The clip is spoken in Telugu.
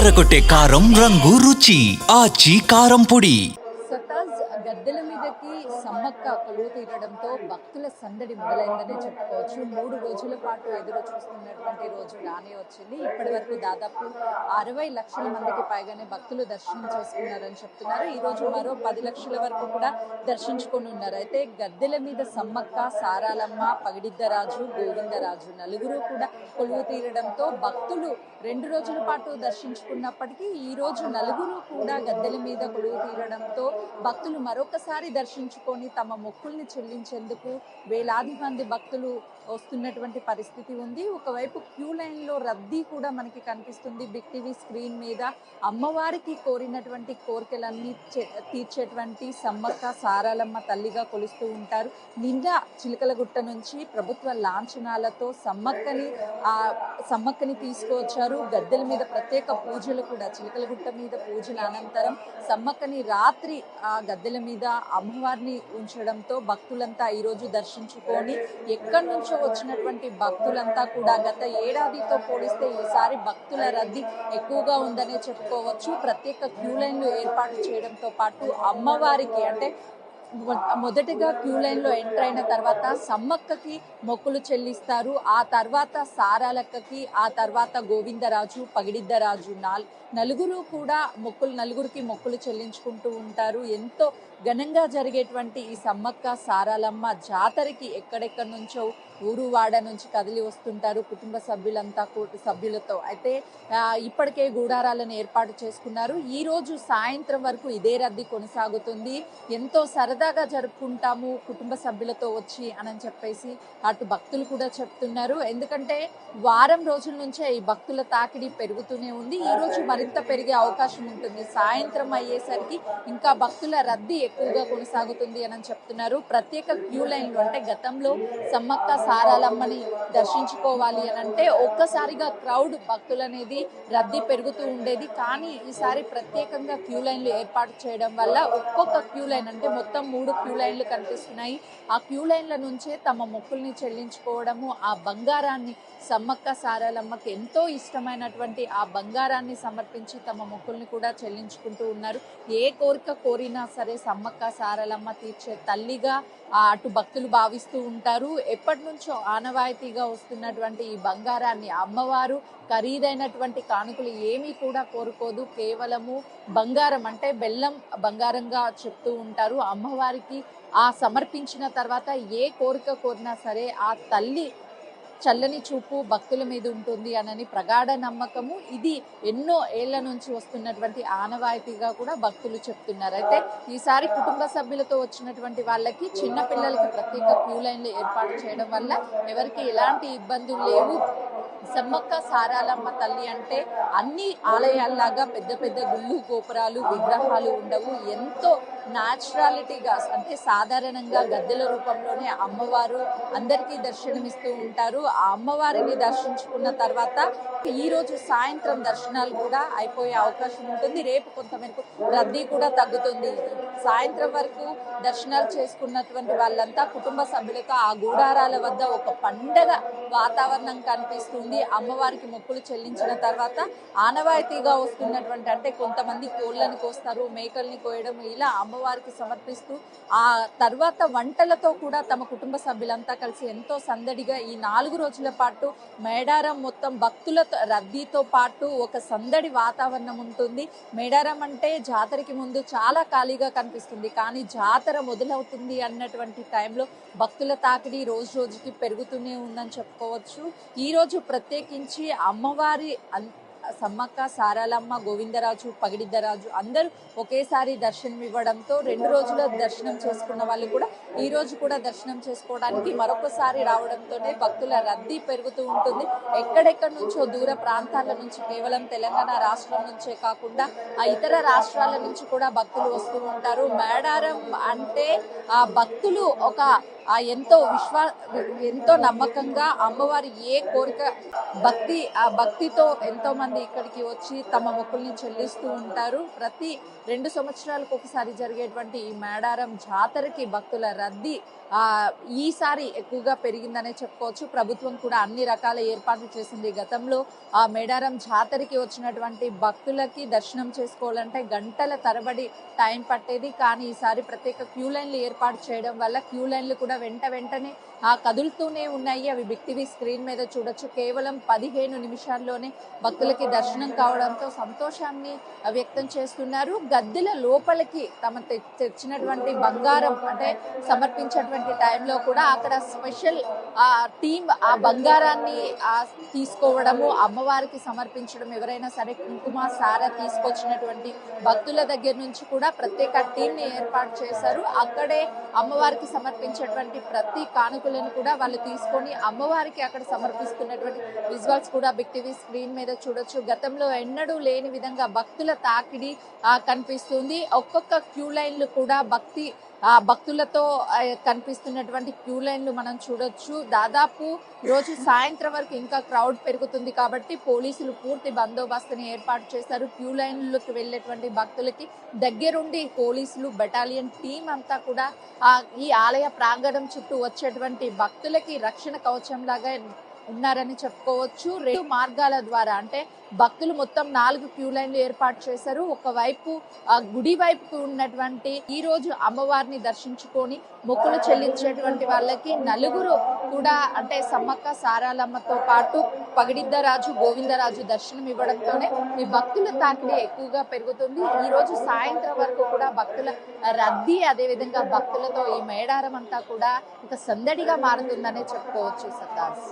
అదరగొట్టే కారం రంగు రుచి ఆచి కారం పొడి. సతాజ్ గద్దెల మీదకి సమ్మక్క కొలువు తీరడంతో భక్తుల సందడి మొదలైందనే చెప్పుకోవచ్చు. 3 రోజుల పాటు ఎదురు చూస్తున్నటువంటి రోజు రానే వచ్చింది. ఇప్పటి వరకు దాదాపు 60 లక్షల మందికి పైగానే భక్తులు దర్శనం చేసుకున్నారని చెప్తున్నారు. ఈ రోజు మరో 10 లక్షల వరకు కూడా దర్శించుకొని ఉన్నారు. అయితే గద్దెల మీద సమ్మక్క, సారాలమ్మ, పగిడిద్దరాజు, గోవిందరాజు నలుగురు కూడా కొలువు తీరడంతో భక్తులు 2 రోజుల పాటు దర్శించుకున్నప్పటికీ ఈ రోజు నలుగురు కూడా గద్దెల మీద కొలువు తీరడంతో భక్తులు మరొకసారి దర్శించుకొని తమ మొక్కుల్ని చెల్లించేందుకు వేలాది మంది భక్తులు వస్తున్నటువంటి పరిస్థితి ఉంది. ఒకవైపు క్యూ లైన్ లో రద్దీ కూడా మనకి కనిపిస్తుంది. బిగ్ టీవీ స్క్రీన్ మీద అమ్మవారికి కోరినటువంటి కోరికలన్నీ తీర్చేటువంటి సమ్మక్క సారాలమ్మ తల్లిగా కొలుస్తూ ఉంటారు. నిన్న చిలకలగుట్ట నుంచి ప్రభుత్వ లాంఛనాలతో సమ్మక్కని తీసుకువచ్చారు. గద్దెల మీద ప్రత్యేక పూజలు కూడా చిలకలగుట్ట మీద పూజల అనంతరం సమ్మక్కని రాత్రి ఆ గద్దెల మీద అమ్మవారిని ఉంచడంతో భక్తులంతా ఈరోజు దర్శించుకొని ఎక్కడి నుంచో వచ్చినటువంటి భక్తులంతా కూడా గత ఏడాదితో పోలిస్తే ఈసారి భక్తుల రద్దీ ఎక్కువగా ఉందనే చెప్పుకోవచ్చు. ప్రత్యేక క్యూ లైన్లు ఏర్పాటు చేయడంతో పాటు అమ్మవారికి అంటే మొదటగా క్యూ లైన్ లో ఎంటర్ అయిన తర్వాత సమ్మక్కకి మొక్కులు చెల్లిస్తారు. ఆ తర్వాత సారాలక్కకి, ఆ తర్వాత గోవిందరాజు, పగిడిద్దరాజు నలుగురికి మొక్కులు చెల్లించుకుంటూ ఉంటారు. ఎంతో ఘనంగా జరిగేటువంటి ఈ సమ్మక్క సారాలమ్మ జాతరకి ఎక్కడెక్కడి నుంచో ఊరు వాడ నుంచి కదిలి వస్తుంటారు కుటుంబ సభ్యులతో. అయితే ఇప్పటికే గూడారాలను ఏర్పాటు చేసుకున్నారు. ఈ రోజు సాయంత్రం వరకు ఇదే రద్దీ కొనసాగుతుంది. ఎంతో సరదాగా జరుపుకుంటాము కుటుంబ సభ్యులతో వచ్చి అని చెప్పేసి అటు భక్తులు కూడా చెప్తున్నారు. ఎందుకంటే వారం రోజుల నుంచే ఈ భక్తుల తాకిడి పెరుగుతూనే ఉంది. ఈ రోజు మరింత పెరిగే అవకాశం ఉంటుంది. సాయంత్రం అయ్యేసరికి ఇంకా భక్తుల రద్దీ ఎక్కువగా కొనసాగుతుంది అని చెప్తున్నారు. ప్రత్యేక క్యూ లైన్లు అంటే గతంలో సమ్మక్క సారాలమ్మని దర్శించుకోవాలి అని అంటే ఒక్కసారిగా క్రౌడ్ భక్తులు అనేది రద్దీ పెరుగుతూ ఉండేది. కానీ ఈసారి ప్రత్యేకంగా క్యూ లైన్లు ఏర్పాటు చేయడం వల్ల ఒక్కొక్క క్యూ లైన్ అంటే మొత్తం 3 క్యూ లైన్లు కనిపిస్తున్నాయి. ఆ క్యూ లైన్ల నుంచే తమ మొక్కుల్ని చెల్లించుకోవడము, ఆ బంగారాన్ని సమ్మక్క సారాలమ్మకి ఎంతో ఇష్టమైనటువంటి ఆ బంగారాన్ని సమర్పించి తమ మొక్కుల్ని కూడా చెల్లించుకుంటూ ఉన్నారు. ఏ కోరిక కోరినా సరే సమ్మక్క సారాలమ్మ తీర్చే తల్లిగా అటు భక్తులు భావిస్తూ ఉంటారు. ఎప్పటి నుంచో ఆనవాయితీగా వస్తున్నటువంటి ఈ బంగారాన్ని అమ్మవారు ఖరీదైనటువంటి కానుకలు ఏమీ కూడా కోరుకోదు. కేవలము బంగారం అంటే బెల్లం బంగారంగా చెప్తూ ఉంటారు. అమ్మవారికి ఆ సమర్పించిన తర్వాత ఏ కోరిక కోరినా సరే ఆ తల్లి చల్లని చూపు భక్తుల మీద ఉంటుంది అనని ప్రగాఢ నమ్మకము. ఇది ఎన్నో ఏళ్ల నుంచి వస్తున్నటువంటి ఆనవాయితీగా కూడా భక్తులు చెప్తున్నారు. అయితే ఈసారి కుటుంబ సభ్యులతో వచ్చినటువంటి వాళ్ళకి, చిన్న పిల్లలకి ప్రత్యేక క్యూ లైన్లు ఏర్పాటు చేయడం వల్ల ఎవరికి ఎలాంటి ఇబ్బందులు లేవు. సమ్మక్క సారాలమ్మ తల్లి అంటే అన్ని ఆలయాల్లాగా పెద్ద పెద్ద గుళ్ళు గోపురాలు విగ్రహాలు ఉండవు. ఎంతో న్యాచురాలిటీగా అంటే సాధారణంగా గద్దెల రూపంలోనే అమ్మవారు అందరికీ దర్శనమిస్తూ ఉంటారు. ఆ అమ్మవారిని దర్శించుకున్న తర్వాత ఈ రోజు సాయంత్రం దర్శనాలు కూడా అయిపోయే అవకాశం ఉంటుంది. రేపు కొంతమేరకు రద్దీ కూడా తగ్గుతుంది. సాయంత్రం వరకు దర్శనాలు చేసుకున్నటువంటి వాళ్ళంతా కుటుంబ సభ్యులతో ఆ గూడారాల వద్ద ఒక పండగ వాతావరణం కనిపిస్తుంది. అమ్మవారికి మొక్కులు చెల్లించిన తర్వాత ఆనవాయితీగా వస్తున్నటువంటి అంటే కొంతమంది కోళ్ళని కోస్తారు, మేకల్ని కోయడం, ఇలా అమ్మవారికి సమర్పిస్తూ ఆ తర్వాత వంటలతో కూడా తమ కుటుంబ సభ్యులంతా కలిసి ఎంతో సందడిగా ఈ 4 రోజుల పాటు మేడారం మొత్తం భక్తుల రద్దీతో పాటు ఒక సందడి వాతావరణం ఉంటుంది. మేడారం అంటే జాతరకి ముందు చాలా ఖాళీగా కనిపిస్తుంది. కానీ జాతర మొదలవుతుంది అన్నటువంటి టైంలో భక్తుల తాకిడి రోజు రోజుకి పెరుగుతూనే ఉందని చెప్పుకోవచ్చు. ఈ రోజు ప్రత్యేకించి అమ్మవారి సమ్మక్క సారాలమ్మ, గోవిందరాజు, పగిడిద్దరాజు అందరూ ఒకేసారి దర్శనం ఇవ్వడంతో 2 రోజుల దర్శనం చేసుకున్న వాళ్ళు కూడా ఈ రోజు కూడా దర్శనం చేసుకోవడానికి మరొకసారి రావడంతోనే భక్తుల రద్దీ పెరుగుతూ ఉంటుంది. ఎక్కడెక్కడి నుంచో దూర ప్రాంతాల నుంచి, కేవలం తెలంగాణ రాష్ట్రం నుంచే కాకుండా ఆ ఇతర రాష్ట్రాల నుంచి కూడా భక్తులు వస్తూ ఉంటారు. మేడారం అంటే ఆ భక్తులు ఒక ఎంతో నమ్మకంగా అమ్మవారి ఏ కోరిక భక్తితో ఎంతో మంది ఇక్కడికి వచ్చి తమ మొక్కుల్ని చెల్లిస్తూ ఉంటారు. ప్రతి 2 సంవత్సరాలకు ఒకసారి జరిగేటువంటి ఈ మేడారం జాతరకి భక్తుల రద్దీ ఈసారి ఎక్కువగా పెరిగిందనే చెప్పుకోవచ్చు. ప్రభుత్వం కూడా అన్ని రకాల ఏర్పాట్లు చేసింది. గతంలో ఆ మేడారం జాతరకి వచ్చినటువంటి భక్తులకి దర్శనం చేసుకోవాలంటే గంటల తరబడి టైం పట్టేది. కానీ ఈసారి ప్రత్యేక క్యూ లైన్లు ఏర్పాటు చేయడం వల్ల క్యూ లైన్లు కూడా వెంటనే కదులుతూనే ఉన్నాయి. అవి బిగ్ టీవీ స్క్రీన్ మీద చూడొచ్చు. కేవలం 15 నిమిషాల్లోనే భక్తులకి దర్శనం కావడంతో సంతోషాన్ని వ్యక్తం చేస్తున్నారు. గద్దెల లోపలికి తమ తెచ్చినటువంటి బంగారం అంటే సమర్పించేటువంటి టైంలో కూడా అక్కడ స్పెషల్ టీం ఆ బంగారాన్ని తీసుకోవడము, అమ్మవారికి సమర్పించడం, ఎవరైనా సరే కుంకుమ సార తీసుకొచ్చినటువంటి భక్తుల దగ్గర నుంచి కూడా ప్రత్యేక టీంని ఏర్పాటు చేశారు. అక్కడే అమ్మవారికి సమర్పించేటువంటి ప్రతి కానుకలను కూడా వాళ్ళు తీసుకొని అమ్మవారికి అక్కడ సమర్పిస్తున్నటువంటి విజువల్స్ కూడా బిగ్ టీవీ స్క్రీన్ మీద చూడొచ్చు. గతంలో ఎన్నడూ లేని విధంగా భక్తుల తాకిడి కనిపిస్తుంది. ఒక్కొక్క క్యూ లైన్లు కూడా భక్తులతో కనిపిస్తున్నటువంటి క్యూ లైన్లు మనం చూడొచ్చు. దాదాపు రోజు సాయంత్రం వరకు ఇంకా క్రౌడ్ పెరుగుతుంది కాబట్టి పోలీసులు పూర్తి బందోబస్తుని ఏర్పాటు చేశారు. క్యూ లైన్లకు వెళ్ళేటువంటి భక్తులకి దగ్గరుండి పోలీసులు బెటాలియన్ టీం అంతా కూడా ఈ ఆలయ ప్రాంగణం చుట్టూ వచ్చేటువంటి భక్తులకి రక్షణ కవచం లాగా ఉన్నారని చెప్పుకోవచ్చు. 2 మార్గాల ద్వారా అంటే భక్తులు మొత్తం 4 క్యూ లైన్లు ఏర్పాటు చేశారు. ఒకవైపు గుడి వైపుకు ఉన్నటువంటి ఈ రోజు అమ్మవారిని దర్శించుకొని మొక్కులు చెల్లించేటువంటి వాళ్ళకి నలుగురు కూడా అంటే సమ్మక్క సారాలమ్మతో పాటు పగిడిద్దరాజు గోవిందరాజు దర్శనం ఇవ్వడంతోనే ఈ భక్తుల తాకిడి ఎక్కువగా పెరుగుతుంది. ఈ రోజు సాయంత్రం వరకు కూడా భక్తుల రద్దీ, అదేవిధంగా భక్తులతో ఈ మేడారం అంతా కూడా ఒక సందడిగా మారుతుందనే చెప్పుకోవచ్చు. సత్తాస్.